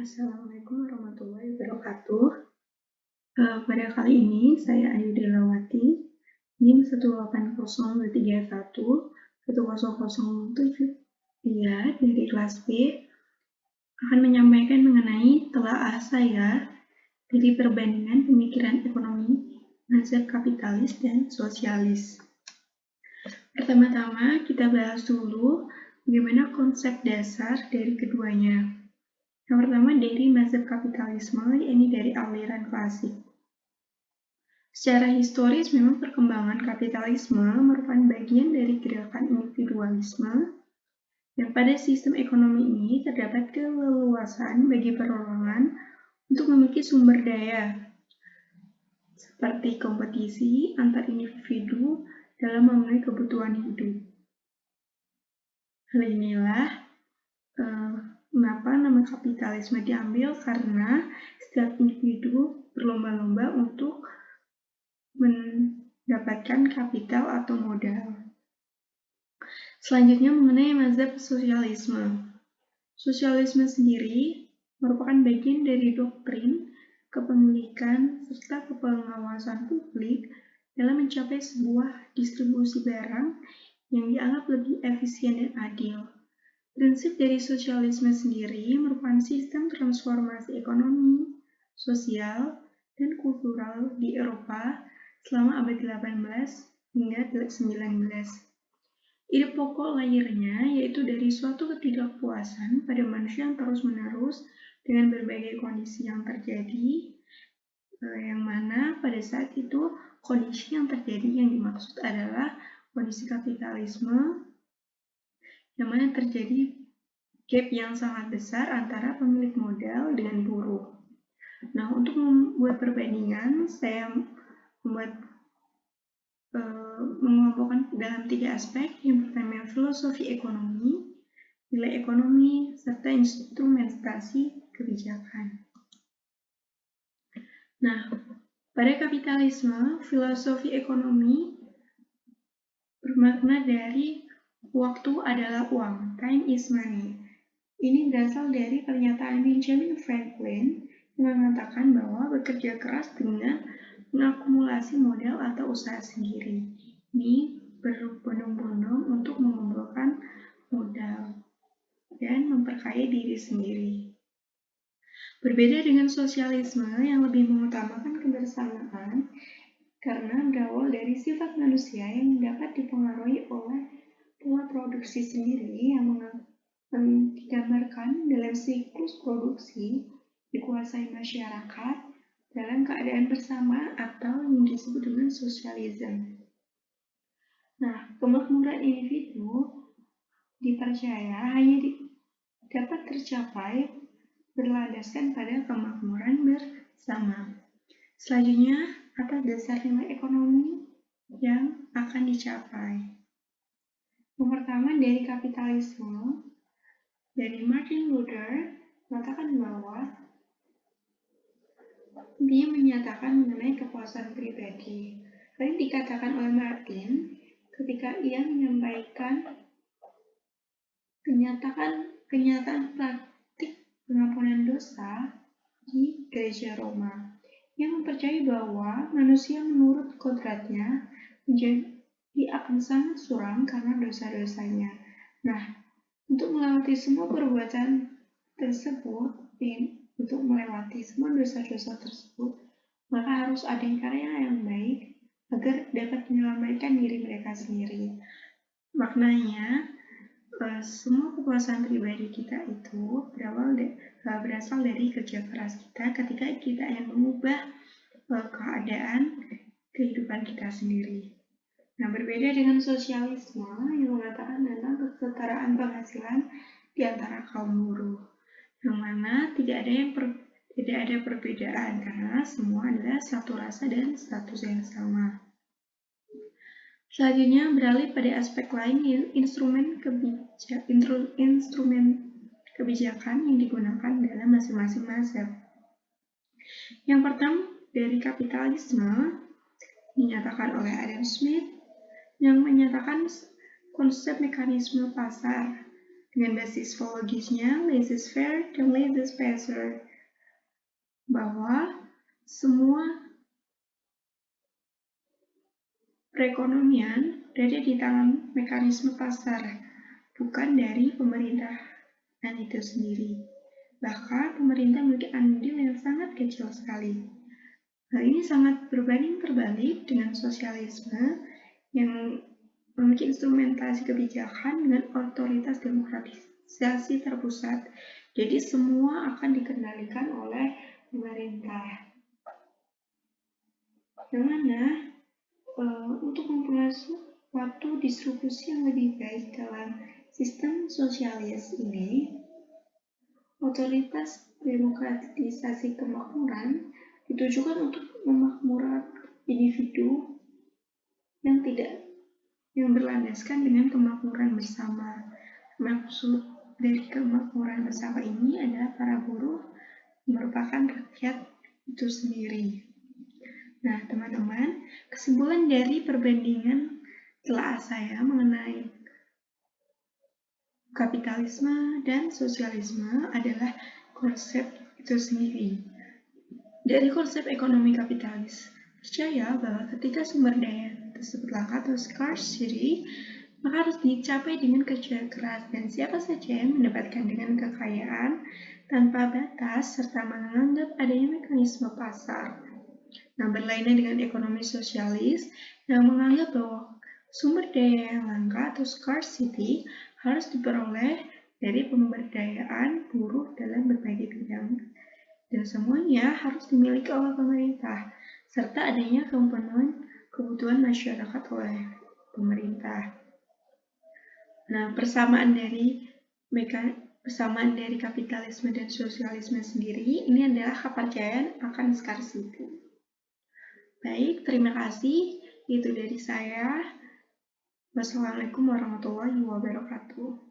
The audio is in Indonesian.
Assalamualaikum warahmatullahi wabarakatuh. Pada kali ini saya Ayu Delawati, NIM 180311007 dari kelas B akan menyampaikan mengenai telaah saya dari perbandingan pemikiran ekonomi mazhab kapitalis dan sosialis. Pertama-tama kita bahas dulu bagaimana konsep dasar dari keduanya. Yang pertama dari mazhab kapitalisme, ini dari aliran klasik. Secara historis memang perkembangan kapitalisme merupakan bagian dari gerakan individualisme, dan pada sistem ekonomi ini terdapat keleluasan bagi perorangan untuk memiliki sumber daya, seperti kompetisi antar individu dalam memenuhi kebutuhan hidup. Hal inilah mengapa nama kapitalisme diambil, karena setiap individu berlomba-lomba untuk mendapatkan kapital atau modal. Selanjutnya mengenai mazhab sosialisme. Sosialisme sendiri merupakan bagian dari doktrin kepemilikan serta kepengawasan publik dalam mencapai sebuah distribusi barang yang dianggap lebih efisien dan adil. Prinsip dari sosialisme sendiri merupakan sistem transformasi ekonomi, sosial, dan kultural di Eropa selama abad 18 hingga 19. Ide pokok lahirnya yaitu dari suatu ketidakpuasan pada manusia yang terus-menerus dengan berbagai kondisi yang terjadi, yang mana pada saat itu kondisi yang terjadi yang dimaksud adalah kondisi kapitalisme, yang mana terjadi gap yang sangat besar antara pemilik modal dengan buruh. Nah, untuk membuat perbandingan, saya mengelompokkan dalam 3 aspek. Yang pertama filosofi ekonomi, nilai ekonomi, serta instrumentasi kebijakan. Nah, pada kapitalisme, filosofi ekonomi bermakna dari waktu adalah uang, time is money. Ini berasal dari pernyataan Benjamin Franklin yang mengatakan bahwa bekerja keras dengan mengakumulasi modal atau usaha sendiri. Ini berbondong-bondong untuk mengumpulkan modal dan memperkaya diri sendiri. Berbeda dengan sosialisme yang lebih mengutamakan kebersamaan karena berawal dari sifat manusia yang dapat dipengaruhi oleh pola produksi sendiri yang digambarkan dalam siklus produksi dikuasai masyarakat dalam keadaan bersama atau yang disebut dengan sosialisme. Nah, kemakmuran individu dipercaya hanya dapat tercapai berlandaskan pada kemakmuran bersama. Selanjutnya, atas dasar nilai ekonomi yang akan dicapai. Yang pertama dari kapitalisme, dari Martin Luther mengatakan bahwa dia menyatakan mengenai kepuasan pribadi. Hal ini dikatakan oleh Martin ketika ia menyampaikan kenyataan praktik pengampunan dosa di Gereja Roma, yang mempercayai bahwa manusia menurut kodratnya menjadi akan sangat suram karena dosa-dosanya. Nah, untuk melewati semua perbuatan tersebut, untuk melewati semua dosa-dosa tersebut, maka harus ada karya yang baik agar dapat menyelamatkan diri mereka sendiri. Maknanya, semua kepuasan pribadi kita itu berasal dari kerja keras kita ketika kita ingin mengubah keadaan kehidupan kita sendiri. Nah, berbeda dengan sosialisme yang mengatakan tentang kesetaraan penghasilan di antara kaum buruh, yang mana tidak ada perbedaan karena semua adalah satu rasa dan status yang sama. Selanjutnya beralih pada aspek lain, instrumen kebijakan yang digunakan dalam masing-masing mazhab. Yang pertama dari kapitalisme dinyatakan oleh Adam Smith yang menyatakan konsep mekanisme pasar dengan basis zoologisnya, laissez-faire dan laissez-passer, bahwa semua perekonomian berada di dalam mekanisme pasar, bukan dari pemerintahan itu sendiri. Bahkan pemerintah memiliki andil yang sangat kecil sekali. Hal ini sangat berbanding terbalik dengan sosialisme yang memiliki instrumentasi kebijakan dengan otoritas demokratisasi terpusat. Jadi semua akan dikendalikan oleh pemerintah. Yang mana untuk memperoleh suatu distribusi yang lebih baik dalam sistem sosialis ini, otoritas demokratisasi kemakmuran ditujukan untuk memakmurkan individu yang berlandaskan dengan kemakmuran bersama. Maksud dari kemakmuran bersama ini adalah para buruh merupakan rakyat itu sendiri. Nah, teman-teman, kesimpulan dari perbandingan telah saya mengenai kapitalisme dan sosialisme adalah konsep itu sendiri. Dari konsep ekonomi kapitalis, percaya bahwa ketika sumber daya tersebut langka atau scarcity, maka harus dicapai dengan kerja keras, dan siapa saja yang mendapatkan dengan kekayaan tanpa batas serta menganggap adanya mekanisme pasar. Nah, berlainan dengan ekonomi sosialis yang menganggap bahwa sumber daya yang langka atau scarcity harus diperoleh dari pemberdayaan buruh dalam berbagai bidang, dan semuanya harus dimiliki oleh pemerintah, serta adanya pemenuhan kebutuhan masyarakat oleh pemerintah. Nah, persamaan dari kapitalisme dan sosialisme sendiri ini adalah kepercayaan akan scarcity. Baik, terima kasih. Itu dari saya. Wassalamualaikum warahmatullahi wabarakatuh.